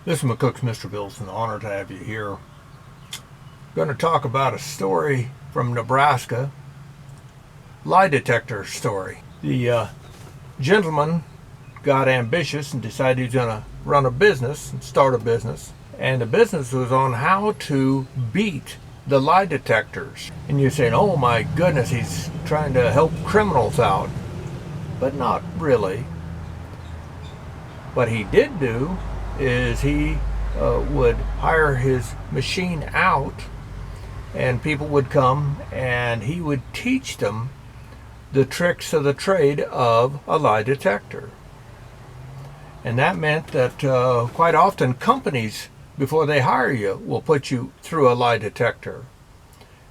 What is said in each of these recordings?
This is McCook's Mr. Bills, an honor to have you here. I'm going to talk about a story from Nebraska, lie detector story. The gentleman got ambitious and decided he was going to run a business and start a business. And the business was on how to beat the lie detectors. And you're saying, oh my goodness, he's trying to help criminals out. But not really. What he did do is he would hire his machine out, and people would come and he would teach them the tricks of the trade of a lie detector. And that meant that quite often companies, before they hire you, will put you through a lie detector.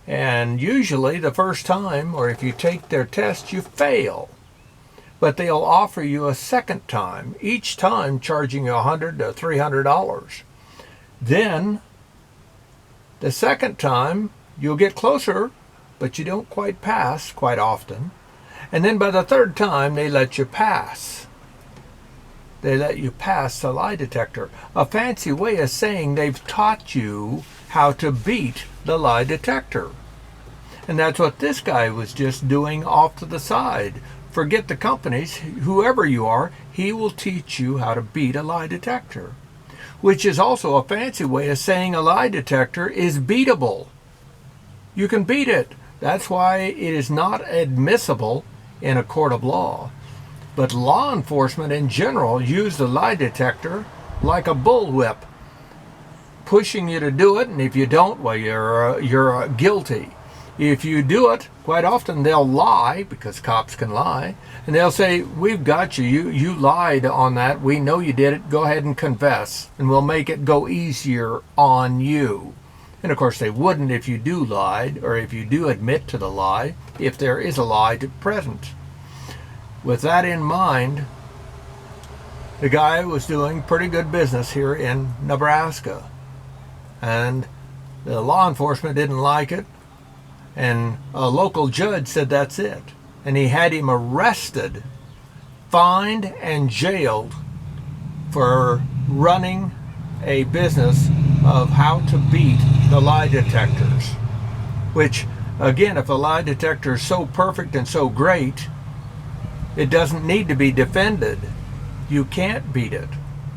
And usually the first time, or if you take their test, you fail. But they'll offer you a second time, each time charging you $100 to $300. Then, the second time, you'll get closer, but you don't quite pass quite often. And then by the third time, they let you pass. They let you pass the lie detector. A fancy way of saying they've taught you how to beat the lie detector. And that's what this guy was just doing off to the side. Forget the companies, whoever you are, he will teach you how to beat a lie detector. Which is also a fancy way of saying a lie detector is beatable. You can beat it. That's why it is not admissible in a court of law. But law enforcement in general use the lie detector like a bullwhip, pushing you to do it, and if you don't, well, you're guilty. If you do it, quite often they'll lie, because cops can lie, and they'll say, we've got you. You lied on that. We know you did it. Go ahead and confess, and we'll make it go easier on you. And of course they wouldn't if you do lie, or if you do admit to the lie, if there is a lie present. With that in mind, the guy was doing pretty good business here in Nebraska. And the law enforcement didn't like it. And a local judge said that's it. And he had him arrested, fined, and jailed for running a business of how to beat the lie detectors. Which, again, if a lie detector is so perfect and so great, it doesn't need to be defended. You can't beat it.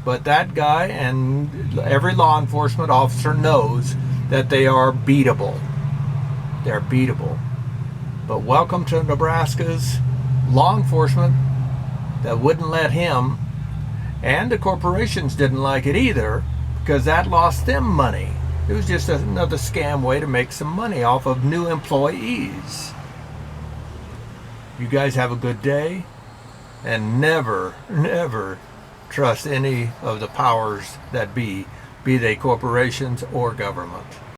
But that guy and every law enforcement officer knows that they are beatable. They're beatable. But welcome to Nebraska's law enforcement that wouldn't let him, and the corporations didn't like it either, because that lost them money. It was just another scam way to make some money off of new employees. You guys have a good day, and never, never trust any of the powers that be they corporations or government.